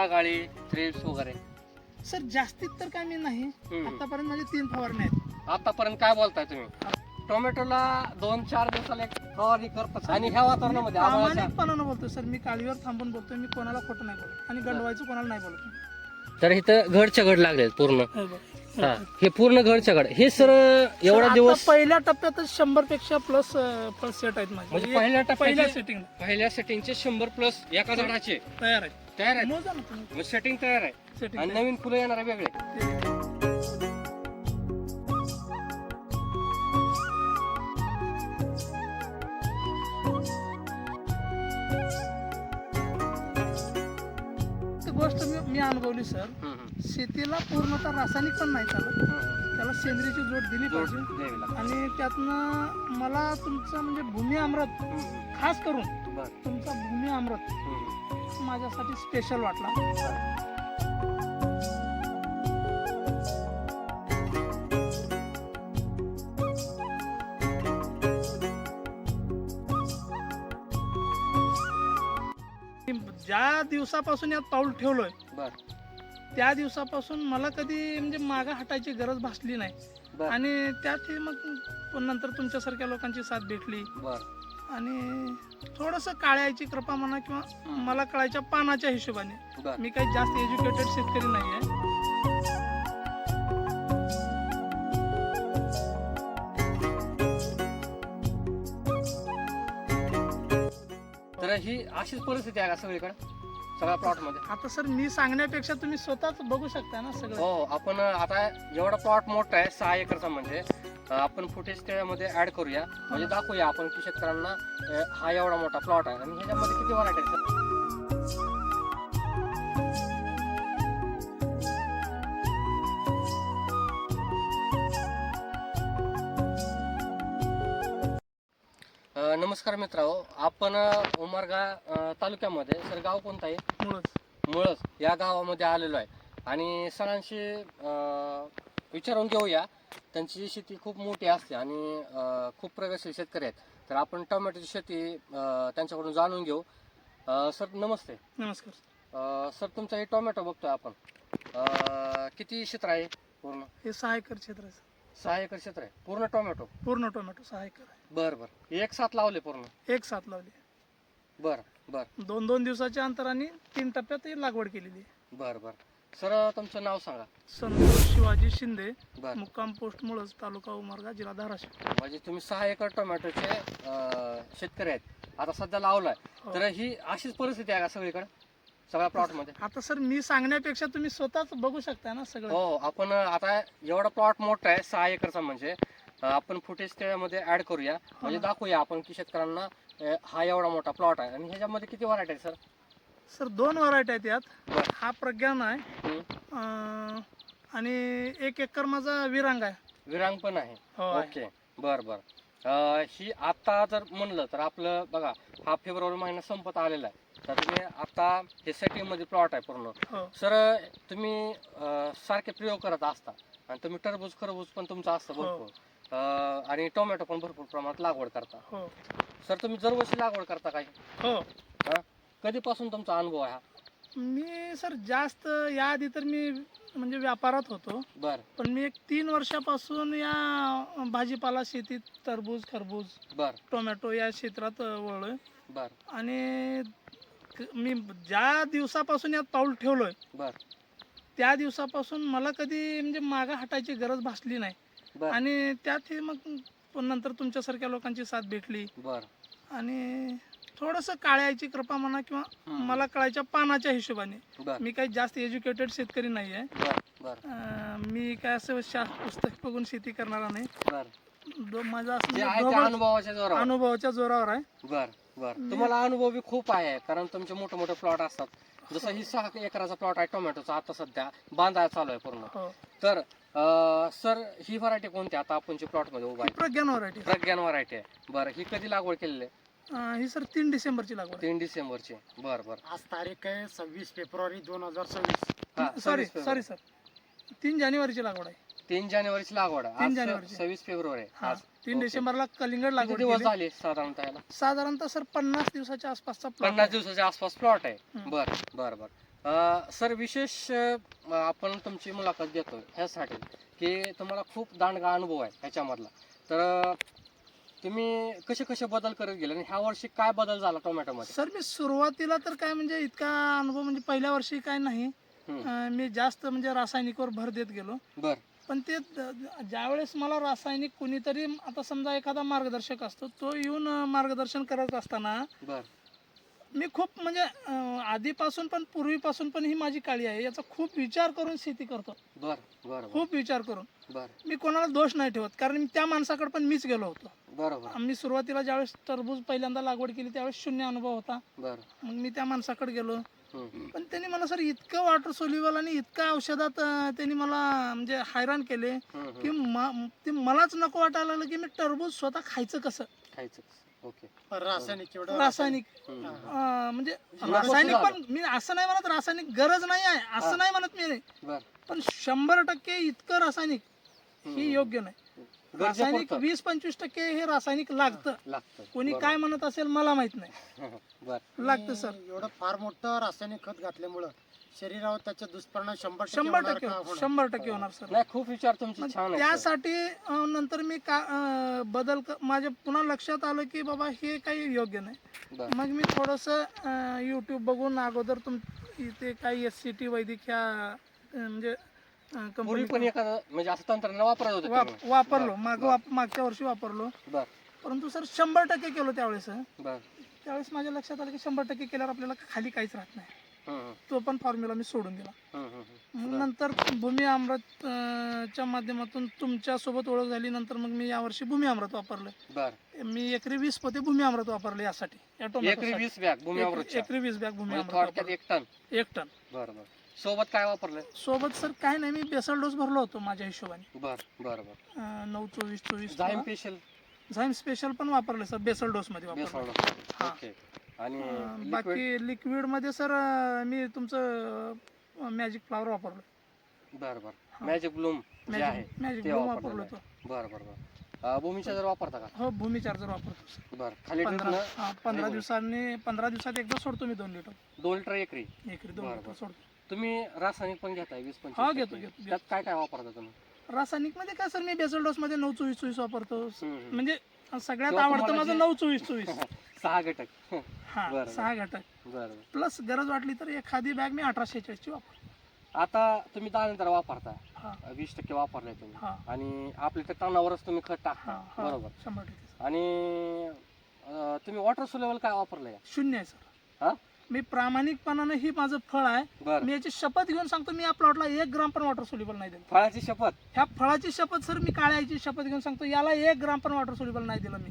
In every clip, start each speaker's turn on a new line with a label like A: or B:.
A: डाग आळी थ्रिप्स वगैरे?
B: सर जास्तीत तर काय मी नाही, आतापर्यंत माझे 3 फवारणी आहेत.
A: आतापर्यंत काय बोलताय तुम्ही? टोमॅटोला 2-4 दिवसाला एक फवारणी करतात आणि ह्या वातावरणामध्ये आम्हाला
B: प्रामाणिकपणानं बोलतो सर, मी काळीवर थांबून बोलतोय, मी कोणाला खोटं नाही बोलत आणि गंडवायचं कोणाला नाही बोलत.
A: तर इथं घडच्या घड लागले पूर्ण.
B: हे बघ.
A: हा, हे पूर्ण घडच्या घड. हे सर एवढा
B: आता
A: दिवस
B: पहिल्या टप्प्यातच 100 पेक्षा प्लस सेट आहेत माझे.
A: म्हणजे
B: पहिल्या सेटिंग
A: पहिल्या सेटिंगचे 100+ एका झाडाचे
B: तयार आहेत.
A: तयार आहेत.
B: मोजा ना तुम्ही.
A: सेटिंग तयार आहे
B: Setting
A: आणि
B: तयार.
A: नवीन फुलं येणार आहे वेगळे.
B: गोष्ट मी अनुभवली सर. शेतीला पूर्णतः रासायनिक पण नाही चालत, त्याला सेंद्रियची जोड दिली पाहिजे. आणि त्यातनं मला तुमचं म्हणजे भूमी अमृत, खास करून तुमचा भूमी अमृत माझ्यासाठी स्पेशल वाटला. ज्या दिवसापासून यात पाऊल ठेवलोय त्या दिवसापासून मला कधी म्हणजे मागं हटायची गरज भासली नाही. आणि त्यात मग नंतर तुमच्यासारख्या लोकांची साथ भेटली आणि थोडस काळ्याची कृपा म्हणा किंवा मला कळायच्या पानाच्या हिशोबाने. मी काही जास्त एज्युकेटेड शेतकरी नाही आहे.
A: तर ही अशीच परिस्थिती आहे का सगळीकडे, सगळ्या प्लॉट मध्ये?
B: आता सर मी सांगण्यापेक्षा तुम्ही स्वतःच बघू शकता ना सगळं.
A: हो, आपण आता एवढा प्लॉट मोठा आहे 6 एकरचा, म्हणजे आपण फुटेज त्यामध्ये ऍड करूया, म्हणजे दाखवूया आपण की शेतकऱ्यांना हा एवढा मोठा प्लॉट आहे आणि ह्याच्यामध्ये किती व्हरायटी आहे. नमस्कार मित्रांनो, आपण उमरगा तालुक्यामध्ये, सर गाव कोणतं आहे? मुळस या गावामध्ये आलेलो आहे आणि सरांशी विचारून घेऊया. त्यांची शेती खूप मोठी असते आणि खूप प्रगतशील शेतकरी आहेत. तर आपण टोमॅटोची शेती त्यांच्याकडून जाणून घेऊ. सर नमस्ते.
B: नमस्कार.
A: सर तुमचं हे टोमॅटो बघतोय आपण, किती क्षेत्र आहे पूर्ण?
B: हे 6 एकर क्षेत्र आहे.
A: 6 एकर क्षेत्र आहे पूर्ण टोमॅटो? पूर्ण
B: टोमॅटो 6 एकर आहे.
A: बरं. एक साथ लावले पूर्ण?
B: एक साथ लावली.
A: बरं.
B: 2-2 दिवसाच्या अंतराने 3 टप्प्यात लागवड केलेली.
A: बरं. सर तुमचं नाव सांगा.
B: संतोष शिवाजी शिंदे, मुक्काम पोस्ट मुळस, तालुका उमरगा, जिल्हा धाराशिव.
A: म्हणजे तुम्ही 6 एकर टोमॅटोचे शेतकरी आहेत, आता सध्या लावलाय. तर ही अशीच परिस्थिती आहे का सगळीकडे, सगळ्या प्लॉट मध्ये?
B: आता सर मी सांगण्यापेक्षा तुम्ही स्वतःच बघू शकता ना सगळं.
A: हो, आपण आता एवढा प्लॉट मोठा आहे 6 एकरचा, म्हणजे आपण फुटेज त्यामध्ये ऍड करूया, म्हणजे दाखवूया आपण की शेतकऱ्यांना हा एवढा मोठा प्लॉट आहे आणि ह्याच्यामध्ये किती व्हरायटी आहे सर?
B: सर 2 व्हरायटी आहेत यात. हा प्रज्ञान आहे आणि 1 एकर माझा विरांग आहे.
A: विरांग पण आहे? ओके. बरं. ही आता जर म्हणलं तर आपलं बघा, हा फेब्रुवारी महिना संपत आलेला आहे. तर तुम्ही आता हे सेटिंग मध्ये प्लॉट आहे पूर्ण. सर तुम्ही सारखे प्रयोग करत असता आणि तुम्ही खरबूज पण तुमचं असतं भरपूर आणि टोमॅटो पण भरपूर प्रमाणात लागवड करता. सर तुम्ही दरवर्षी लागवड करता काय? कधीपासून तुमचा अनुभव आहे हा?
B: मी सर जास्त याआधी तर मी म्हणजे व्यापारात होतो. पण मी 3 वर्षापासून या भाजीपाला शेतीत, टरबूज, खरबूज, टोमॅटो या क्षेत्रात वळलोय. आणि मी ज्या दिवसापासून यात पाऊल ठेवलोय त्या दिवसापासून मला कधी म्हणजे मागं हटायची गरज भासली नाही. आणि त्यात मग नंतर तुमच्यासारख्या लोकांची साथ भेटली आणि थोडस काळ्याची कृपा म्हणा किंवा मला कळायच्या पानाच्या हिशोबाने. मी काही जास्त एज्युकेटेड शेतकरी नाही आहे. मी काय असं पुस्तक बघून शेती करणारा नाही. माझा अनुभवाच्या जोरावर आहे.
A: तुम्हाला अनुभव बी खूप आहे, कारण तुमचे मोठे प्लॉट असतात. जसं ही 6 एकराचा प्लॉट आहे टोमॅटोचा, आता सध्या बांधायला चालू आहे पूर्ण. तर सर ही व्हरायटी कोणती आता आपण प्लॉट मध्ये उभा आहे?
B: प्रज्ञान
A: व्हरायटी आहे. बरं, ही कधी लागवड केलेली आहे?
B: ही सर 3 डिसेंबरची लागवड.
A: 3 डिसेंबरची. बरं.
C: आज तारीख आहे 26 फेब्रुवारी 2026.
B: सॉरी सर 3 जानेवारीची लागवड आहे.
A: 3 जानेवारीची लागवड आहे.
B: 3 जानेवारी
A: 26 फेब्रुवारी.
B: 3 डिसेंबरला कलिंगड लागवड
A: दिवस झाले साधारणतः?
B: साधारणतः सर 50 दिवसाच्या आसपासचा
A: 50 दिवसाच्या आसपास प्लॉट आहे. बरं. सर विशेष आपण तुमची मुलाखत घेतो ह्यासाठी की तुम्हाला खूप दांडगा अनुभव आहे ह्याच्यामधला. तर तुम्ही कसे कसे बदल करत गेले आणि ह्या वर्षी काय बदल झाला टोमॅटोमध्ये?
B: सर मी सुरुवातीला तर काय म्हणजे इतका अनुभव म्हणजे पहिल्या वर्षी काय नाही. मी जास्त म्हणजे रासायनिकवर भर देत गेलो.
A: बर.
B: पण ते ज्यावेळेस मला रासायनिक कोणीतरी आता समजा एखादा मार्गदर्शक असतो तो येऊन मार्गदर्शन करत असताना
A: बर.
B: मी खूप म्हणजे आधीपासून पण पूर्वीपासून पण ही माझी काळी आहे. याचा खूप विचार करून शेती करतो.
A: बर बर.
B: खूप विचार करून.
A: बर.
B: मी कोणाला दोष नाही ठेवत कारण त्या माणसाकडे पण मीच गेलो होतो.
A: बरोबर.
B: आम्ही सुरुवातीला ज्यावेळेस टरबूज पहिल्यांदा लागवड केली त्यावेळेस 0 अनुभव होता.
A: बर.
B: मग मी त्या माणसाकडे गेलो. पण त्यांनी मला सर इतकं वॉटर सोल्युबल आणि इतकं औषधात त्यांनी मला म्हणजे हैराण केले की ते मलाच नको वाटायला लागलं की मी टरबूज स्वतः खायचं कसं.
A: ओके.
C: रासायनिक एवढं
B: रासायनिक म्हणजे रासायनिक पण मी असं नाही म्हणत रासायनिक गरज नाही आहे असं नाही म्हणत मी. पण 100% इतकं रासायनिक ही योग्य नाही. रासायनिक 20-25% हे रासायनिक लागतं. कोणी काय म्हणत असेल मला माहित नाही. लागतं सर.
C: एवढं फार मोठं रासायनिक खत घातल्यामुळं शरीरावर त्याचे दुष्परिणाम
B: 100% होणार सर.
A: नाही खूप विचार तुमचे छान आहे.
B: त्यासाठी नंतर मी माझ्या पुन्हा लक्षात आलं की बाबा हे काही योग्य नाही. मग मी थोडस YouTube बघून अगोदर इथे काही SCT वैदिक ह्या म्हणजे
A: पूर्वी पण एखादं म्हणजे असं तंत्रज्ञान वापरत होते.
B: वापरलो मागच्या वर्षी वापरलो. परंतु सर 100% केलो त्यावेळेस माझ्या लक्षात आलं की 100% केल्यावर आपल्याला खाली काहीच राहत नाही. तो पण फॉर्म्युला मी सोडून दिला. मग नंतर भूमी अमृत च्या माध्यमातून तुमच्या सोबत ओळख झाली. नंतर मग मी यावर्षी भूमी अमृत वापरलं. मी एकरी 20 पोते भूमी अमृत वापरले यासाठी.
A: एकरी 20 बॅग भूमी अमृत.
B: एकरी 20 बॅग भूमी अमृत.
A: थोडक्यात 1 टन.
B: 1 टन.
A: बरोबर. सोबत काय वापरलं?
B: सोबत सर काय नाही मी बेसल डोस भरलो होतो माझ्या हिशोबाने.
A: बरोबर.
B: 9-24-24 झाईम स्पेशल पण वापरले सर बेसल डोस मध्ये वापरले.
A: ओके. आणि
B: बाकी लिक्विड मध्ये सर मी तुमचं मॅजिक फ्लावर वापरलो.
A: बरोबर. मॅजिक ब्लूम जे आहे
B: मॅजिक
A: ते
B: ब्लूम वापरलो
A: वापरलं. बरोबर. भूमी चार्जर वापरता का?
B: हो भूमी चार्जर वापरतो.
A: बरं. खाली
B: 15 दिवसात एकदा सोडतो मी 2 लिटर.
A: 2 लिटर एकरी
B: 2 लिटर सोडतो.
A: तुम्ही रासायनिक पण घेताय 20-25?
B: हा घेतो.
A: त्यात काय काय वापरता तुम्ही?
B: रासायनिक मध्ये काय सर मी बेसल डोस मध्ये 9-24-24 वापरतो. म्हणजे सगळ्यात आवडतं माझं 9-24-24.
A: 6 घटक.
B: हा 6 घटक.
A: बरोबर.
B: प्लस गरज वाटली तर एखादी बॅग मी 1846 ची वापरतो.
A: आता तुम्ही 10 नंतर वापरता. 20% वापरलाय तुम्ही आणि आपल्या त्या टनावरच तुम्ही खत टाकता. बरोबर.
B: 100%.
A: आणि तुम्ही वॉटर सोल्युबल काय वापरलंय?
B: 0 आहे सर. मी प्रामाणिकपणाने ही माझं फळ आहे. मी याची शपथ घेऊन सांगतो मी या प्लॉटला 1 ग्राम पण वॉटर सोल्युबल नाही दिलं.
A: फळाची शपथ? ह्या
B: फळाची शपथ सर मी काळ्याची शपथ घेऊन सांगतो याला 1 ग्राम पण वॉटर सोल्युबल नाही दिलं. मी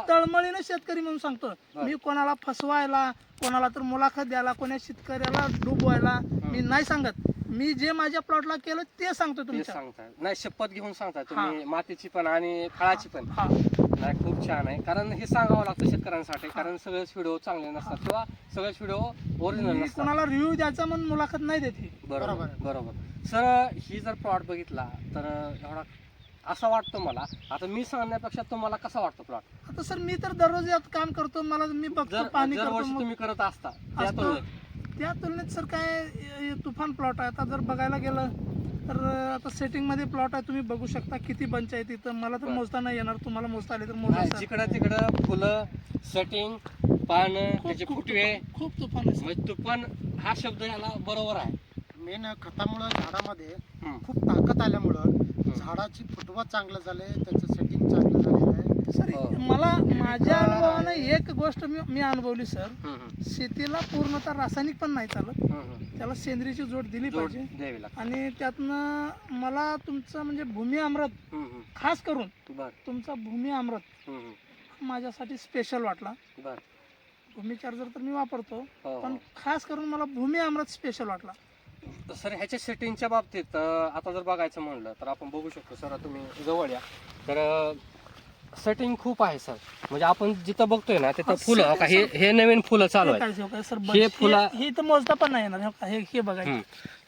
B: तळमळीने शेतकरी म्हणून सांगतो. मी कोणाला फसवायला कोणाला तर मुलाखत द्यायला कोणा शेतकऱ्याला डुबवायला मी नाही सांगत. मी जे माझ्या प्लॉटला केलं ते सांगतो तुमच्या.
A: नाही शपथ घेऊन सांगताय तुम्ही मातीची पण आणि फळाची पण. नाही खूप छान आहे कारण हे सांगावं लागतं शेतकऱ्यांसाठी कारण सगळेच व्हिडिओ चांगले नसतात किंवा सगळेच व्हिडिओ ओरिजिनल नसतात.
B: कोणाला रिव्ह्यू द्यायचा म्हणून मुलाखत नाही देते.
A: बरोबर. सर ही जर प्लॉट बघितला तर एवढा असं वाटतं मला. आता मी सांगण्यापेक्षा तुम्हाला कसा वाटतो प्लॉट?
B: आता सर मी तर दररोज यात काम करतो. मला मी बघतो पाणी
A: दरवर्षी तुम्ही करत असता
B: त्या तुलनेत सर काय तुफान प्लॉट आहे. आता जर बघायला गेलं तर आता सेटिंग मध्ये प्लॉट आहे. तुम्ही बघू शकता किती बंच आहे तिथं. मला तर मोजता नाही येणार. तुम्हाला मोजता आले तर मोजा.
A: जिकडं तिकडं फुलं सेटिंग पानं त्याचे फुटवे
B: खूप तुफान आहे.
A: म्हणजे तुफान हा शब्द याला बरोबर आहे.
C: मेन खतामुळं झाडामध्ये खूप ताकद आल्यामुळं झाडाची फुटवा चांगलं झालंय त्याचं सेटिंग चांगलं झालेलं आहे.
B: सर मला माझ्या अनुभवाने एक गोष्ट मी अनुभवली सर. शेतीला पूर्णतः रासायनिक पण नाही चालत. त्याला सेंद्रियची जोड दिली पाहिजे. आणि त्यातनं मला तुमचं म्हणजे भूमी अमृत खास करून तुमचा भूमी अमृत माझ्यासाठी स्पेशल वाटला. भूमी चार्जर तर मी वापरतो पण खास करून मला भूमी अमृत स्पेशल वाटला.
A: सर ह्याच्या सेटिंगच्या बाबतीत आता जर बघायचं म्हणलं तर आपण बघू शकतो. सर तुम्ही जवळ या तर सेटिंग खूप आहे सर. म्हणजे आपण जिथं बघतोय ना तिथं फुलं हे नवीन फुलं चालू आहे. हे फुलं
B: हे तर मोजता पण नाही येणार. हे बघा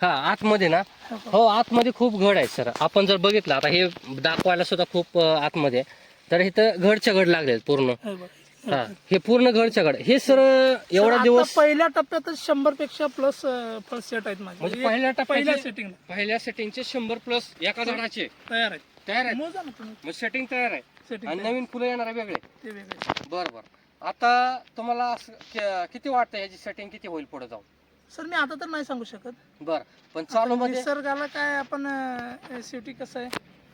A: हा आतमध्ये ना. हो आतमध्ये खूप घड आहेत सर. आपण जर बघितलं आता हे दाखवायला सुद्धा खूप आतमध्ये तर इथं घडच्या घड लागले पूर्ण. हा हे पूर्ण घरच्या घड हे सर
B: सर,
A: एवढा
B: आता
A: दिवस
B: पहिल्या टप्प्यातच 100 पेक्षा प्लस फळ सेट आहेत माझे.
A: म्हणजे
B: पहिल्या
A: पहिल्या
B: सेटिंगला
A: पहिल्या सेटिंगचे 100 प्लस एका झाडाचे
B: तयार आहेत.
A: तयार आहे.
B: मोजा ना तुम्ही
A: मग सेटिंग तयार आहे
B: सेटिंग
A: आणि नवीन फुलं येणार आहे वेगळे.
B: ते वेगळे.
A: बर बर. आता तुम्हाला असं किती वाटतं याची सेटिंग किती होईल पुढे जाऊन?
B: सर मी आता तर नाही सांगू शकत.
A: बर पण चालू
B: आता
A: मध्ये
B: निसर्गाला काय आपण शेवटी कसं आहे,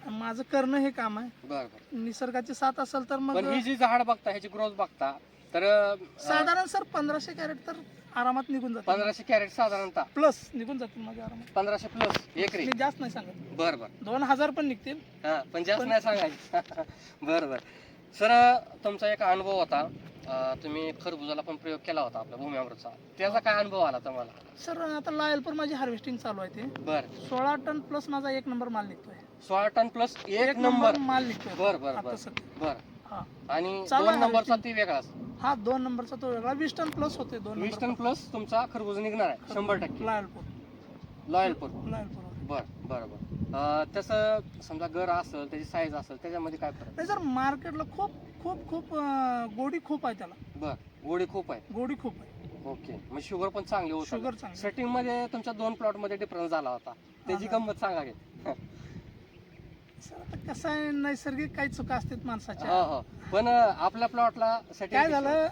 B: माझं करणं हे काम आहे.
A: बर बर.
B: निसर्गाची साथ असेल तर मग
A: पण ही जी झाड बघता ह्याची ग्रोथ बघता तर
B: साधारण सर 1500 कॅरेट तर आरामात निघून जातात.
A: 1500 कॅरेट साधारणतः
B: प्लस निघून जातील माझ्या आरामात.
A: 1500 प्लस एकरी.
B: मी जास्त नाही सांगत.
A: बर बर.
B: 2000 पण निघतील.
A: हा पण जास्त नाही सांगायचं. बर बर. सर तुमचा एक अनुभव होता, तुम्ही खरबुजाला पण प्रयोग केला होता आपल्या भूमी अमृतचा, त्याचा काय अनुभव आला तुम्हाला?
B: सर आता लायलपूर माझी हार्वेस्टिंग चालू आहे ते.
A: बर.
B: 16 टन प्लस माझा 1 नंबर माल निघतोय.
A: 16 टन प्लस एक नंबर
B: माल निघतोय.
A: बर बर
B: आता
A: बर
B: सध्या.
A: बर.
B: हा
A: आणि
B: चालू
A: 2
B: आहे
A: नंबरचा
B: harvesting.
A: ती वेगळाच.
B: हा 2 नंबरचा तो वेगळा 20 टन प्लस होते.
A: 20 टन प्लस तुमचा खरबूज निघणार आहे 100%.
B: लायलपूर
A: लॉयलपूर.
B: लायलपूर.
A: बर बर बर. त्याचं समजा घर असेल त्याची साईज असेल त्याच्यामध्ये काय फरक?
B: नाही सर मार्केटला खूप खूप खूप गोडी खूप आहे त्याला.
A: बर. गोडी खूप आहे.
B: गोडी खूप आहे.
A: ओके. मग शुगर पण चांगली होत.
B: शुगर चांगली.
A: सेटिंग मध्ये तुमच्या 2 प्लॉट मध्ये डिफरन्स झाला होता, त्याची
B: हा.
A: गंमत सांगा की.
B: सर आता कसं आहे, नैसर्गिक काही चुका असतात माणसाच्या.
A: हो हो. पण आपल्या प्लॉटला सेटिंग
B: काय झालं,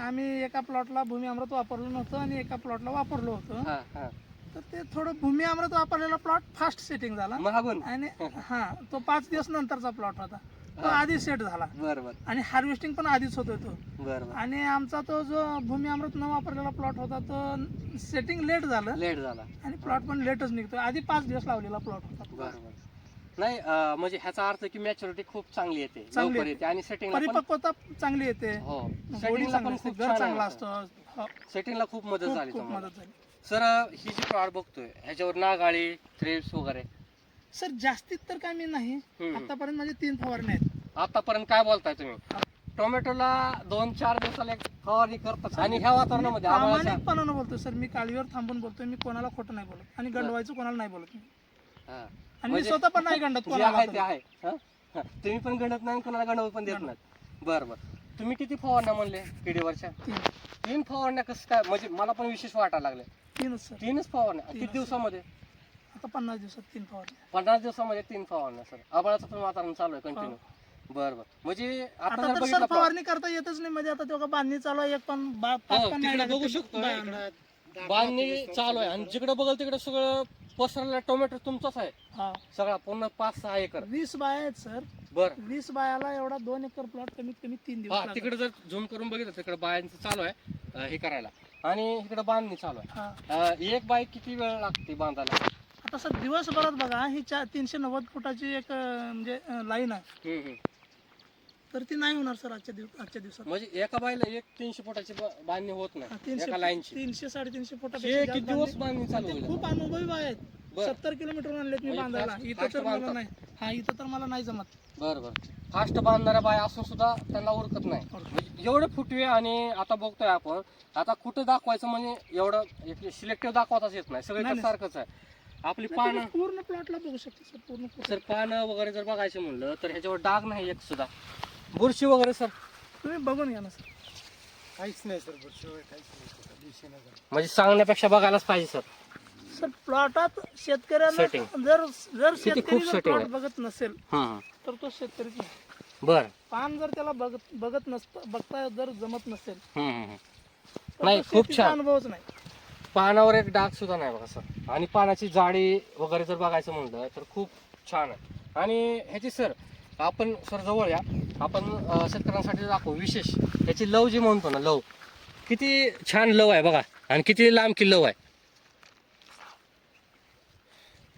B: आम्ही एका प्लॉटला भूमी अमृत वापरलं नव्हतं आणि एका प्लॉटला वापरलं होतं.
A: हा हा.
B: तर ते थोडं भूमी अमृत वापरलेला प्लॉट फास्ट सेटिंग झाला
A: महागून.
B: आणि हा तो 5 दिवस नंतरचा प्लॉट होता, तो
A: हा.
B: आधी सेट झाला
A: बर बर
B: आणि हार्वेस्टिंग पण आधीच होतो तो.
A: बर बर.
B: आणि आमचा तो जो भूमी अमृत न वापरलेला प्लॉट होता तो सेटिंग लेट झालं
A: लेट झाला.
B: आणि प्लॉट पण लेटच निघतो. आधी 5 दिवस लावलेला प्लॉट होता.
A: बर बर. नाही म्हणजे ह्याचा अर्थ की मॅच्युरिटी खूप चांगली येते,
B: चांगली
A: लवकर
B: येते.
A: येते आणि सेटिंगला पण
B: परिपक्वता चांगली येते.
A: हो
B: गोडी
A: सेटिंगला
B: चांगली
A: पण
B: असते,
A: खूप
B: घर
A: छान
B: चांगला
A: आहे.
B: असतो. हो,
A: सेटिंगला खूप मदत
B: खूप
A: झाली
B: खूप
A: तुम्हाला.
B: मदत झाली.
A: सर ही जी प्लॉट बघतोय ह्याच्यावर नागाळी थ्रिप्स वगैरे
B: सर जास्तीत तर काय मी नाही,
A: हम्म.
B: आतापर्यंत माझे 3 फवारणी आहेत.
A: आतापर्यंत काय बोलताय तुम्ही? टोमॅटोला 2-4 दिवसाला एक फवारणी करतात आणि ह्या वातावरणामध्ये आम्हाला
B: प्रामाणिकपणानं बोलतोय सर, मी काळीवर थांबून बोलतोय. मी कोणाला खोटं नाही बोलत आणि गंडवायचं कोणाला नाही बोलत मी. आणि मी
A: म्हणजे
B: स्वतः पण नाही गंडत
A: जे
B: कोणाला
A: आहे ते
B: तरी.
A: आहे. हा? हा. तुम्ही पण गणत नाही कोणाला गणवत पण देत नाही. बर बर. तुम्ही किती फवारण्या म्हणले किडीवरच्या?
B: 3
A: 3 फवारण्या कसं काय? म्हणजे मला पण विशेष वाटायला लागले.
B: 3च सर.
A: 3च फवारण्या
B: 3च.
A: किती दिवसामध्ये?
B: आता 50 दिवसात 3 फवारणी.
A: 50 दिवसामध्ये 3 फवारण्या सर. आभाळाचं पण वातावरण चालू आहे कंटिन्यू. बर बर. म्हणजे आता
B: आता
A: जर
B: तर सर
A: बघितलं plot-
B: फवारणी करता येतच नाही. म्हणजे आता तेव्हा बांधणी चालू आहे, एक पण पाच
A: हो,
B: पण नाही
A: तिकडे
B: लागत
A: बघू
B: ते
A: शकतो.
B: बायांना.
A: बांधणी चालू आहे आणि जिकडे बघल तिकडे सगळं पसरलेला टोमॅटो तुमचाच आहे
B: हा.
A: सगळा, पूर्ण 5-6 एकर.
B: 20 बाया आहेत सर.
A: बर.
B: 20 बायाला एवढा 2 एकर प्लॉट कमीत कमी 3 दिवस
A: हा
B: लागतात.
A: तिकडे जर झूम करून बघितलं तिकडे बायांचं चालू आहे हे करायला आणि इकडे बांधणी चालू आहे.
B: हा.
A: एक बाई किती वेळ लागते बांधायला?
B: आता सर दिवसभरात बघा ही 390 फुटाची एक म्हणजे लाईन आहे,
A: हम्म, हम्म.
B: तर ती नाही होणार सर आजच्या दिवसात.
A: म्हणजे एका बाईला 300 फुटाची बांधणी होत
B: हा,
A: नाही
B: 300
A: एका लाईनची.
B: 300-350
A: हे
B: फुटापेक्षा
A: किती दिवस बांधणी चालू होईल?
B: खूप अनुभवी बाय आहेत.
A: बर.
B: 70 किलोमीटर आणलेत मी
A: म्हणजे
B: बांधायला.
A: fast-
B: इथं
A: fast
B: तर मला
A: बांधतात.
B: नाही. हा इथं तर मला नाही जमत.
A: बर बर. फास्ट बांधणाऱ्या बाय असून सुद्धा त्यांना उरकत नाही.
B: उरकत.
A: म्हणजे एवढे फुटवे आणि आता बघतोय आपण, आता कुठं दाखवायचं म्हणजे एवढं सिलेक्टिव्ह दाखवताच येत नाही, सगळीकडे
B: नाही.
A: सारखंच आहे. आपली
B: नाही,
A: पानं
B: तुम्ही पूर्ण प्लॉटला बघू शकता सर, पूर्ण plot.
A: सर पानं वगैरे जर बघायचं म्हणलं तर ह्याच्यावर डाग नाही एक सुद्धा, बुरशी वगैरे सर
B: तुम्ही बघून घ्या ना सर.
C: काहीच नाही सर, बुरशीवर काहीच नाही. दिवशी नाही झालं.
A: म्हणजे सांगण्यापेक्षा बघायलाच पाहिजे सर.
B: सर प्लॉटात शेतकऱ्यांना
A: Setting.
B: जर शेतकरी
A: खूप
B: जर
A: setting
B: प्लॉट
A: आहे.
B: बघत नसेल
A: हम्म.
B: तर तो शेतकरीच नाही.
A: बर.
B: पान जर त्याला बघत नसतं, बघता जर जमत नसेल
A: हम्म, हम्म.
B: तर
A: नाही,
B: तो
A: खूप
B: शेतीचा
A: छान.
B: अनुभवच नाही.
A: पानावर एक डाग सुद्धा नाही बघा सर. आणि पानाची जाडी वगैरे जर बघायचं म्हणलं तर खूप छान आहे. आणि ह्याची सर आपण सर जवळ या, आपण शेतकऱ्यांसाठी दाखवू विशेष ह्याची लव जी म्हणतो ना, लव किती छान लव आहे बघा आणि किती लांब की लव आहे,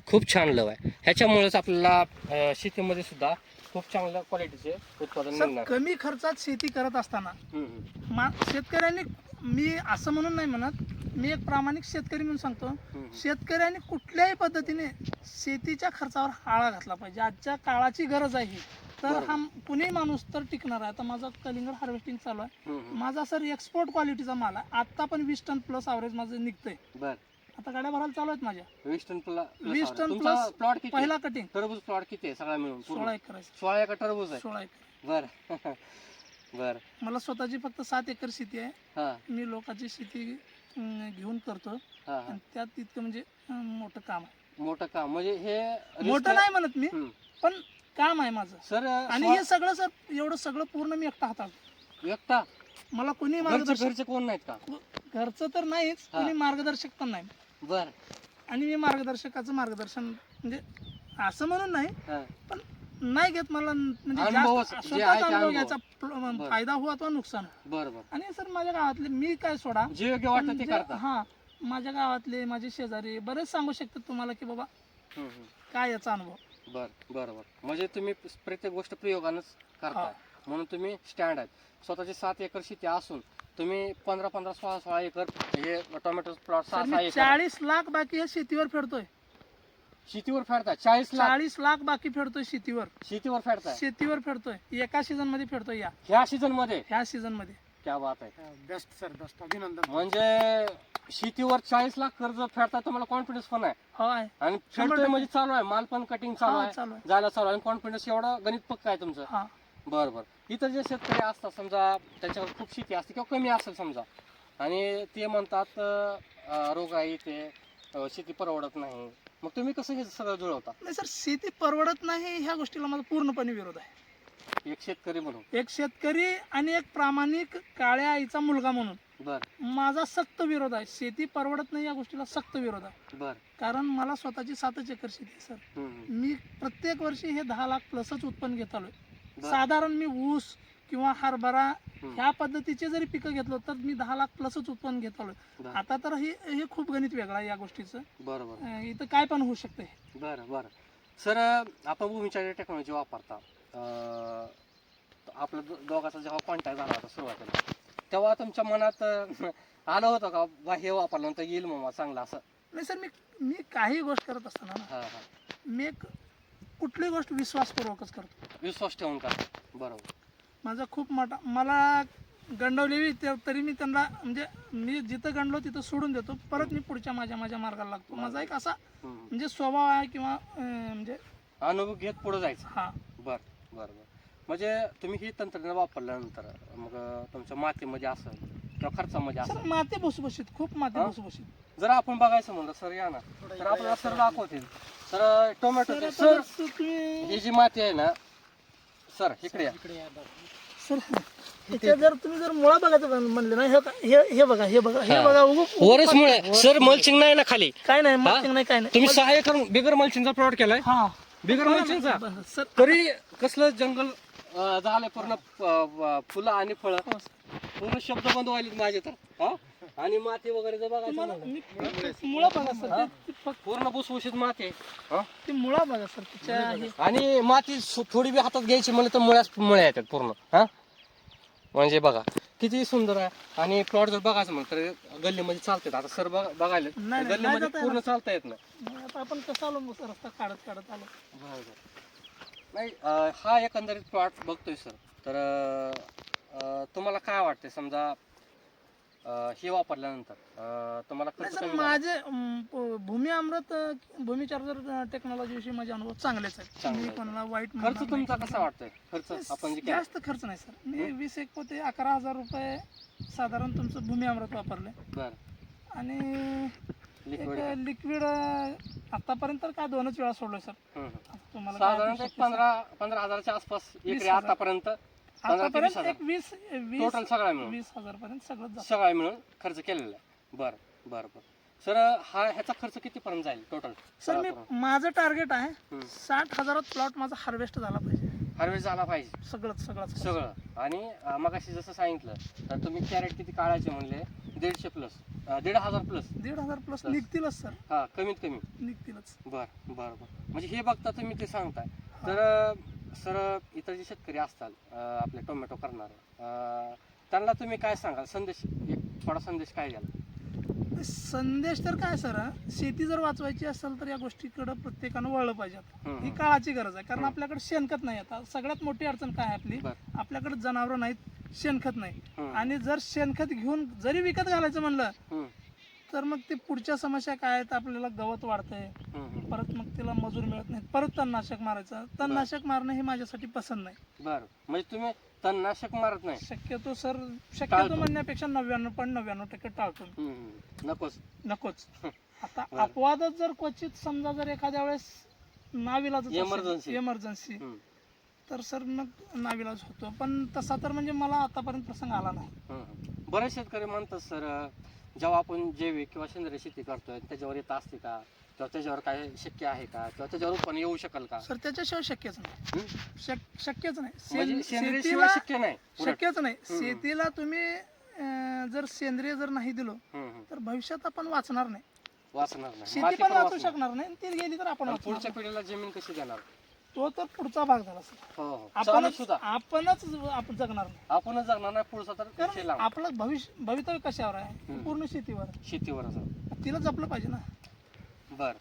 A: खूप छान लव आहे. ह्याच्यामुळेच आपल्याला शेतीमध्ये सुद्धा खूप चांगल्या क्वालिटीचे उत्पादन
B: सर
A: मिळणार.
B: कमी खर्चात शेती करत असताना
A: हम्म, हम्म.
B: शेतकऱ्यांनी, मी असं म्हणून नाही म्हणत, मी एक प्रामाणिक शेतकरी म्हणून सांगतो,
A: हम्म.
B: शेतकऱ्यांनी कुठल्याही पद्धतीने शेतीच्या खर्चावर आळा घातला पाहिजे. आजच्या काळाची गरज आहे ही. तर
A: बरोबर.
B: हा कुणी माणूस तर टिकणार आहे. आता माझा कलिंगड हार्वेस्टिंग चालू आहे.
A: हम्म, हम्म.
B: माझा सर एक्सपोर्ट क्वालिटीचा माल आहे. आता पण 20 टन प्लस ॲव्हरेज माझं निघतंय.
A: बर.
B: आता गाड्या भरायला चालू आहेत माझ्या.
A: 20 टन
B: 20 टन
A: तुमचा
B: प्लस
A: प्लॉट किती आहे?
B: पहिला कटिंग
A: टरबूज प्लॉट किती आहे सगळा मिळून?
B: 16 एकर आहे.
A: 16 एकर टरबूज आहे.
B: 16 एकर.
A: बर. बर.
B: मला स्वतःची फक्त 7 एकर शेती आहे.
A: हा
B: मी लोकांची शेती घेऊन करतो
A: हा हा.
B: आणि त्यात इतकं म्हणजे मोठं काम आहे.
A: मोठं काम म्हणजे हे
B: मोठं नाही म्हणत मी, पण काम आहे माझं
A: सर.
B: आणि हे सगळं सर एवढं सगळं पूर्ण मी एकटा हाताळतो.
A: एकटा?
B: मला कोणी
A: घरचे
B: मार्गदर्शक,
A: कोण नाहीत का?
B: घरचं तर नाहीच,
A: हा.
B: कोणी मार्गदर्शक पण नाही.
A: बर.
B: आणि मी मार्गदर्शकाचं मार्गदर्शन म्हणजे असं म्हणून नाही,
A: हा.
B: पण नाही घेत. मला म्हणजे
A: अनुभवच
B: जास्त
A: जे आहे
B: स्वतःचा
A: ते
B: अनुभव
A: अनुभव.
B: घ्यायचा,
A: बरं.
B: फायदा हुआ अथवा नुकसान.
A: बर बर.
B: आणि सर माझ्या गावातले मी काय सोडा,
A: जे योग्य वाटतं
B: पण
A: ते
B: जे-
A: करता.
B: हा, माझ्या गावातले माझे शेजारी बरेच सांगू शकतात तुम्हाला की बाबा काय याचा अनुभव.
A: बर बर बर. म्हणजे तुम्ही प्रत्येक गोष्ट प्रयोगानंच करताय, म्हणून तुम्ही स्टँड आहेत. स्वतःची 7 एकर शेती असून तुम्ही 15-15, 16-16 एकर हे टोमॅटो प्लॉट,
B: सर
A: 6-6
B: मी
A: एकर
B: 40 लाख बाकी या शेतीवर फेडतोय.
A: शेतीवर फेडताय. 40 लाख
B: 40 लाख बाकी फेडतोय शेतीवर.
A: शेतीवर फेडताय
B: शेतीवर फेडतोय, एका सीझन मध्ये फेडतोय.
A: ह्या सीझन मध्ये?
B: ह्या सीझन मध्ये.
A: क्या बात आहे.
C: बेस्ट सर, बेस्ट, अभिनंदन.
A: म्हणजे शेतीवर 40 लाख कर्ज फेडता तुम्हाला कॉन्फिडन्स पण आहे
B: हो आहे.
A: आणि
B: 100%
A: फेडतोय म्हणजे चालू आहे, माल पण कटिंग चालू
B: हा,
A: आहे,
B: चालू आहे.
A: जायला चालू आहे आणि कॉन्फिडन्स एवढा गणित पक्का आहे तुमचं.
B: हा.
A: बरं बरं. इतर जे शेतकरी असतात समजा त्याच्यावर खूप शेती असते किंवा कमी असेल समजा आणि ते म्हणतात रोगाई ते शेती परवडत नाही, मग तुम्ही कसं हे सगळं जुळवता?
B: नाही सर, शेती परवडत नाही ह्या गोष्टीला माझा पूर्णपणे विरोध आहे.
A: एक शेतकरी म्हणून,
B: एक शेतकरी आणि एक प्रामाणिक काळ्या आईचा मुलगा म्हणून
A: बर
B: माझा सक्त विरोध आहे. शेती परवडत नाही या गोष्टीला सक्त विरोध आहे.
A: बर.
B: कारण मला स्वतःची 7 एकर शेती आहे सर. मी प्रत्येक वर्षी हे 10 लाख प्लसच उत्पन्न घेत आलोय.
A: बर.
B: साधारण मी ऊस किंवा हरभरा
A: हम्म.
B: ह्या पद्धतीचे जरी पिकं घेतलं तर मी 10 लाख प्लसच उत्पन्न घेत आलोय.
A: बर.
B: आता तर हे खूप गणित वेगळं आहे या गोष्टीचं.
A: बरोबर.
B: इथं काय पण होऊ शकतंय.
A: बरं बरं. सर आपण भूमीच्या टेक्नॉलॉजी वापरता, आपल्या दोघांचा जेव्हा कॉन्टॅक्ट झाला होता सुरुवातीला, तेव्हा तुमच्या मनात आलं होतं का बा हे वापरल्यानंतर येईल मग चांगलं असं?
B: नाही सर, मी काही गोष्ट करत असताना ना,
A: हा हा.
B: मी एक कुठली गोष्ट विश्वासपूर्वकच करतो.
A: विश्वास ठेवून का? बरोबर.
B: माझा खूप मोठा, मला गंडवलेली तरी मी त्यांना म्हणजे मी जिथं गंडलो तिथं सोडून देतो, परत मी पुढच्या माझ्या मार्गाला लागतो. माझा एक असा म्हणजे स्वभाव आहे किंवा म्हणजे
A: अनुभव घेत पुढे जायचं.
B: हा.
A: बर बर बर. म्हणजे तुम्ही ही तंत्रज्ञान वापरल्यानंतर मग तुमच्या मातीमध्ये असेल किंवा खर्चामध्ये
B: सर
A: असेल,
B: माती भुसभुशीत, खूप माती
A: हा?
B: भुसभुशीत.
A: जर आपण बघायचं म्हणलं सर या ना, तर आपल्याला सर दाखवतील. तर टोमॅटो
B: सर
A: सर
B: आता तुम्ही
A: ही जी माती आहे ना सर, इकडे या.
C: इकडे या बघ.
B: सर ह्याच्यात जर तुम्ही जर मुळा बघायचं म्हणले ना, हे बघा हे
A: हा.
B: बघा
A: वरच मुळे सर, मल्चिंग नाही ना खाली?
B: काय नाही,
A: हा?
B: मल्चिंग नाही, काय नाही.
A: तुम्ही 6 एकर बिगर मल्चिंगचा प्लॉट केलाय?
B: हा,
A: बिगर मल्चिंगचा?
B: बरं, सर
A: तरी कसलं जंगल झालंय पूर्ण, फुलं आणि फळं
B: हो, सर.
A: पूर्ण शब्द बंद व्हायले माझे तर. हा? आणि माती वगैरे जर बघायचं
B: तुम्हाला
A: म्हणलं,
B: मुळा बघा सर, ते फक्त
A: पूर्ण भुसभुशीत माती आहे. हा?
B: ते मुळा बघा सर तिच्या हे.
A: आणि माती थोडी बी हातात घ्यायची म्हणलं तर मुळ्या येतात पूर्ण. हा, म्हणजे बघा किती सुंदर आहे. आणि प्लॉट जर बघायचं म्हणलं तर गल्लीमध्ये चालतात. आता सर बघायला
B: नाही, नाही
A: गल्लीमध्ये
B: जाता
A: पूर्ण
B: येणार.
A: चालता येत नाही.
B: मग आता आपण कसं आलो मग सर, रस्ता काढत आलो.
A: नाही, हा एकंदरीत प्लॉट बघतोय सर, तर तुम्हाला काय वाटतंय समजा हे वापरल्यानंतर तुम्हाला
B: नाही
A: खर्च
B: सर,
A: कमी झाला?
B: माझे भूमी अमृत भूमी चार्जर टेक्नॉलॉजी विषयी माझे अनुभव चांगलेच आहेत.
A: चांगले
B: मी
A: आहेत.
B: कोणाला वाईट
A: खर्च
B: म्हणणार
A: तुमचा
B: नाही.
A: कसा वाटतोय? खर्च आपण जे केला
B: जास्त खर्च नाही सर. मी 20 एक पोते 11,000 रुपये साधारण तुमचं भूमी अमृत वापरले.
A: बर
B: आणि
A: लिक्विड
B: एक लिक्विड आतापर्यंत तर काय 2च वेळा सोडलोय सर. आता तुम्हाला काय
A: साधारण
B: अपेक्षा
A: एक
B: आहे?
A: 15 हजाराच्या आसपास
B: 20
A: इकडे
B: हजार.
A: आतापर्यंत 15 ते 20
B: आतापर्यंत
A: हजार
B: एक 20
A: टोटल सगळा मिळून
B: 20,000 पर्यंत सगळं जातं.
A: सगळा मिळून खर्च केलेला आहे. बर बर बर. सर ह्याचा खर्च किती पर्यंत जाईल टोटल?
B: सर माझं टार्गेट आहे
A: हम्म.
B: 60,000 प्लॉट माझा हार्वेस्ट झाला पाहिजे.
A: हार्वेस्ट झाला पाहिजे
B: सगळंच सगळंच
A: सगळं. आणि मगाशी जसं सांगितलं तर तुम्ही कॅरेट किती काढायचे म्हणले? 150 प्लस, 1,500 प्लस.
B: 1,500 प्लस
A: बस.
B: निघतीलच सर,
A: हा, कमीत कमी.
B: निघतीलच.
A: बर बर बर. म्हणजे हे बघता तुम्ही ते सांगताय. तर सर इतर जे शेतकरी असतात आपले टोमॅटो करणारे, त्यांना तुम्ही काय सांगाल? संदेश, एक थोडा संदेश काय द्याल?
B: संदेश तर काय सर, शेती जर वाचवायची असेल तर या गोष्टीकडे प्रत्येकानं वळलं पाहिजे.
A: हम्म.
B: ही काळाची गरज आहे. कारण
A: हम्म.
B: आपल्याकडे शेणखत नाही. आता सगळ्यात मोठी अडचण काय आहे आपली,
A: बर.
B: आपल्याकडे जनावरं नाहीत, शेणखत नाही.
A: हम्म.
B: आणि जर शेणखत घेऊन जरी विकत घालायचं म्हणलं
A: हम्म.
B: तर मग ते पुढच्या समस्या काय आहेत, आपल्याला गवत वाढतंय,
A: हम्म.
B: परत मग त्याला मजूर मिळत नाहीत, परत तणनाशक मारायचं. तणनाशक मारणं हे माझ्यासाठी पसंत नाही.
A: बर. म्हणजे तुम्ही तणनाशक मारत नाही.
B: शक्यतो सर शक्यतो
A: टाळतो.
B: म्हणण्यापेक्षा 99.99% टाळतो.
A: नकोच.
B: नकोच. आता
A: बरं.
B: अपवादच जर क्वचित समजा जर एखाद्या वेळेस नाविलाज
A: Emergency.
B: इमर्जन्सी
A: हम्म.
B: तर सर मग नाविलाज होतो, पण तसा तर म्हणजे मला आतापर्यंत प्रसंग आला नाही.
A: बरेच शेतकरी म्हणतात सर, जेव्हा आपण जैविक किंवा सेंद्रिय शेती करतोय त्याच्यावर येत असते का, किंवा त्याच्यावर काय शक्य आहे का, किंवा त्याच्यावर उत्पन्न येऊ शकेल का?
B: सर त्याच्याशिवाय शक्यच नाही. शक्यच नाही.
A: म्हणजे सेंद्रिय
B: शेतीला
A: शिवाय शक्य नाही उलट.
B: शक्यच नाही. शेतीला तुम्ही जर सेंद्रिय जर नाही दिलो तर भविष्यात आपण वाचणार नाही.
A: वाचणार नाही,
B: शेती
A: माती
B: पण
A: पण
B: वाचू
A: वाचणार.
B: शकणार नाही. ती गेली तर आपण
A: आणि
B: वाचणार
A: पुढच्या
B: नाही.
A: पिढीला जमीन कशी देणार?
B: तो तर पुढचा भाग झाला सर.
A: हो हो, चालू
B: आपणच
A: सुद्धा
B: आपणच आपण जगणार नाही.
A: आपणच जगणार नाही, पुढचा तर विषय
B: कारण
A: लांब.
B: आपलं भवितव्य कशावर आहे? पूर्ण शेतीवर.
A: शेतीवर असं.
B: तिला जपलं पाहिजे ना.
A: बर,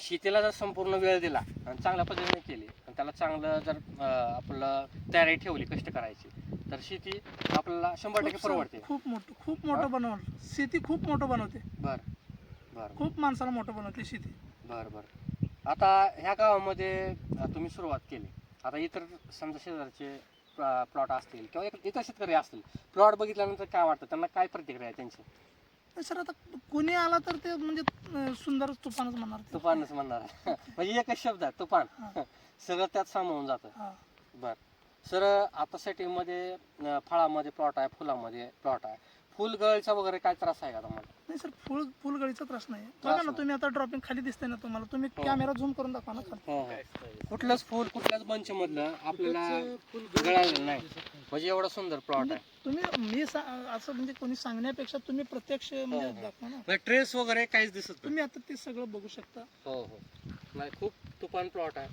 A: शेतीला जर संपूर्ण वेळ दिला आणि चांगल्या पद्धतीने केली आणि त्याला चांगलं जर आपलं तयारी ठेवली कष्ट करायची, तर शेती आपल्याला 100% परवडते.
B: खूप मोठं बनवलं. शेती खूप मोठं बनवते.
A: बर बर
B: खूप माणसाला मोठं बनवते शेती.
A: बर बर. आता ह्या गावामध्ये तुम्ही सुरुवात केली, आता इतर समजा शेजारचे प्लॉट असतील किंवा इतर शेतकरी असतील, प्लॉट बघितल्यानंतर काय वाटतं त्यांना, काय प्रतिक्रिया आहे त्यांची?
B: नाही सर, आता कोणी आला तर ते म्हणजे सुंदरच तुफानच म्हणणार ते.
A: तुफानच म्हणणार. म्हणजे एकच शब्द आहे, तुफान.
B: हा.
A: सगळं त्यात सामावून जातं.
B: हा.
A: बर सर, आता सेटिंगमध्ये फळामध्ये प्लॉट आहे, फुलामध्ये प्लॉट आहे, फुल गळचा वगैरे काय त्रास आहे का तुम्हाला?
B: नाही सर, फुलगळीचा त्रास नाही.
A: त्रास
B: बघा ना
A: नाही.
B: तुम्ही आता ड्रॉपिंग खाली दिसते ना तुम्हाला, तुम्ही
A: हो.
B: कॅमेरा झूम करून दाखवा ना खाली.
A: हो हो. कुठलंच फुल कुठल्याच बंच मधलं आपल्याला गळालेलं नाही, म्हणजे एवढा सुंदर प्लॉट आहे.
B: तुम्ही असं म्हणजे कोणी सांगण्यापेक्षा तुम्ही प्रत्यक्ष म्हणजे
A: हो.
B: दाखवा ना.
A: म्हणजे ट्रेस वगैरे काहीच दिसत नाही.
B: तुम्ही आता ते सगळं बघू शकता.
A: हो हो, नाही खूप तुफान प्लॉट आहे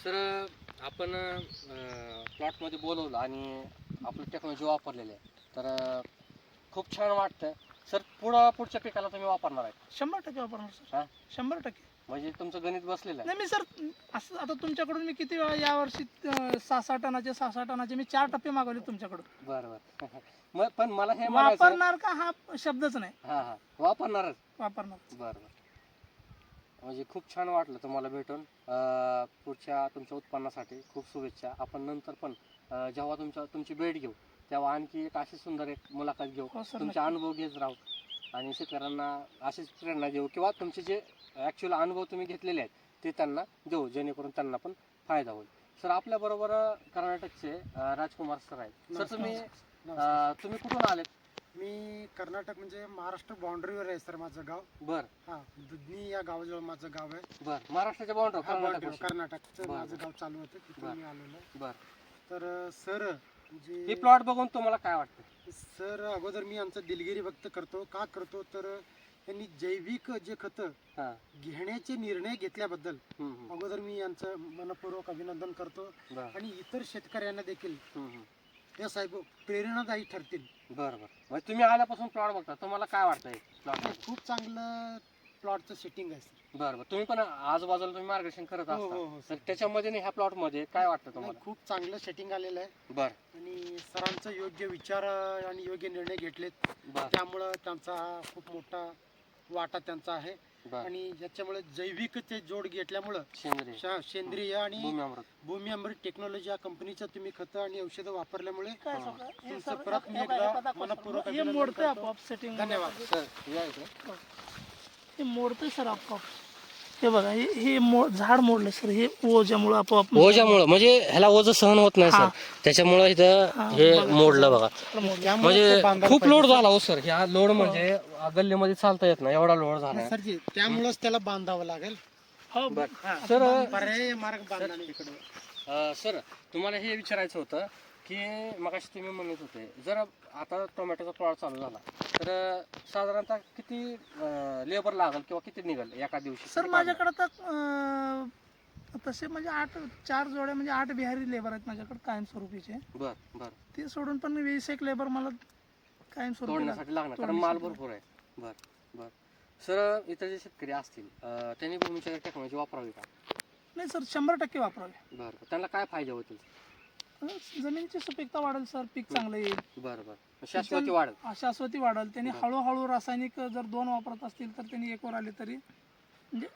A: सर. आपण प्लॉटमध्ये बोलवलं आणि आपलं टेक्नॉलॉजी वापरलेली आहे, तर खूप छान वाटतं सर. पुढच्या पिकाला तुम्ही वापरणार आहे?
B: 100% वापरणार
A: हा?
B: सर. 100%.
A: म्हणजे तुमचं गणित बसलेलं आहे.
B: नाही मी सर असं आता तुमच्याकडून मी किती वेळा यावर्षी 6-6 टनाचे मी 4 टप्पे मागवले तुमच्याकडून.
A: बरं बरं. पण मला हे म्हणायचं,
B: वापरणार का हा शब्दच नाही.
A: हा हा, वापरणारच.
B: वापरणार.
A: बरं बरं. म्हणजे खूप छान वाटलं तुम्हाला भेटून. पुढच्या तुमच्या उत्पन्नासाठी खूप शुभेच्छा. आपण नंतर पण जेव्हा तुमची भेट घेऊ तेव्हा आणखी एक अशी सुंदर एक मुलाखत घेऊ,
B: हो सर,
A: तुमचे अनुभव घेत राहू आणि शेतकऱ्यांना अशीच प्रेरणा देऊ, किंवा तुमचे जे ॲक्च्युअल अनुभव तुम्ही घेतलेले आहेत ते त्यांना देऊ, जेणेकरून त्यांना पण फायदा होईल. सर, आपल्याबरोबर कर्नाटकचे राजकुमार सर आहेत. सर, तुम्ही कुठून आलेत?
C: मी कर्नाटक म्हणजे महाराष्ट्र बाउंड्रीवर आहे सर माझं गाव.
A: बर.
C: हा, दुधनी या गावाजवळ माझं गाव आहे.
A: बर, महाराष्ट्राच्या बाउंड्री
C: कर्नाटकचं
A: बरं.
C: माझं गाव चालू होतं, तिथे
A: बरं.
C: मी आलेलो आहे.
A: बर.
C: तर सर
A: हे
C: म्हणजे
A: प्लॉट बघून तुम्हाला काय वाटतं?
C: सर अगोदर मी आमचं दिलगिरी व्यक्त करतो. का करतो तर त्यांनी जैविक जे खतं
A: हा.
C: घेण्याचे निर्णय घेतल्याबद्दल
A: हम्म.
C: अगोदर मी यांचं मनपूर्वक अभिनंदन करतो.
A: बर.
C: आणि इतर शेतकऱ्यांना देखील
A: हम्म.
C: हे साहेब प्रेरणादायी ठरतील.
A: बर बर. म्हणजे तुम्ही आल्यापासून प्लॉट बघता, तुम्हाला काय वाटतंय प्लॉट?
C: खूप चांगलं प्लॉटचं सेटिंग आहे सर.
A: बरं बरं. तुम्ही पण आजूबाजूला तुम्ही मार्गदर्शन करत
C: हो हो
A: असता,
C: हो
A: तर
C: सर.
A: त्याच्यामध्ये आणि ह्या प्लॉट मध्ये काय वाटतं
C: नाही,
A: तुम्हाला?
C: खूप चांगलं सेटिंग आलेलं आहे.
A: बर
C: आणि सरांचं योग्य विचार आणि योग्य निर्णय घेतलेत,
A: बर
C: त्यामुळं त्यांचा हा खूप मोठा वाटा त्यांचा आहे.
A: बर.
C: आणि याच्यामुळे जैविक ते जोड घेतल्यामुळं
A: सेंद्रिय
C: सेंद्रिय आणि
A: भूमी अमृत.
C: भूमी अमृत टेक्नॉलॉजी या कंपनीचं तुम्ही खतं आणि औषधं वापरल्यामुळे
B: काय
A: हो.
B: सर, हे
C: तुमचं
B: सर,
C: परत मी
B: हे
C: एकदा
B: बघा,
C: मनपूर्वक
B: हे
C: अभिनंदन
B: मोडतंय
C: करतो.
B: आपोआप सेटिंग.
C: धन्यवाद.
A: सर या इथे.
B: हे मोडतंय सर आपोआप. हे बघा, हे झाड मोडलं सर. हे ओझ्यामुळे आपोआप
A: ओझ्यामुळं म्हणजे ह्याला ओझं सहन होत नाही
B: हा.
A: सर, त्याच्यामुळं इथं
B: हा,
A: हे
B: बघा.
A: मोडलं बघा.
C: त्यामुळे ते
A: म्हणजे
C: बांधायला
A: खूप
C: पाहिजे.
A: लोड झाला हो सर. ह्या लोड म्हणजे गल्लीमध्ये चालता येत नाही एवढा लोड झाला.
C: सरजी त्यामुळेच त्याला बांधावं लागेल.
B: हो,
A: बर.
C: हा,
A: सर,
C: पर्यायी मार्ग बांधला नाही इकडं.
A: सर, तुम्हाला हे विचारायचं होतं की मगाशी तुम्ही म्हणत होते, जर आता टोमॅटोचा प्लॉट चालू झाला तर साधारणतः किती लेबर लागेल किंवा किती निघेल एका दिवशी?
B: सर माझ्याकडे तर तसे म्हणजे 4 जोड्या म्हणजे 8 बिहारी लेबर आहेत माझ्याकडे कायमस्वरूपीचे.
A: बर बर.
B: ते सोडून पण 20 लेबर मला कायमस्वरूपी
A: तोडण्यासाठी लागणार, कारण माल भरपूर आहे. बर बर. सर, इतर जे शेतकरी असतील त्यांनी भूमीच्या टेक्नॉलॉजी वापरावी का?
B: नाही सर, 100% वापरावे.
A: बरं. त्यांना काय फायदे होतील?
B: जमिनीची सुपीकता वाढेल सर, पीक चांगलं येईल.
A: बरं बरं. शाश्वती वाढेल.
B: शाश्वती वाढेल. त्यांनी
A: बरं.
B: हळूहळू रासायनिक जर 2 वापरत असतील तर त्यांनी 1 वर आले तरी म्हणजे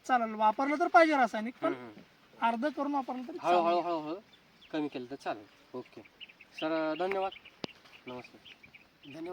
B: चालेल. वापरलं तर पाहिजे रासायनिक, पण अर्ध करून वापरलं तरी
A: हळूहळू
B: चालेल.
A: हळूहळू कमी केलं तर चालेल. ओके. सर धन्यवाद. नमस्कार.
C: धन्यवाद.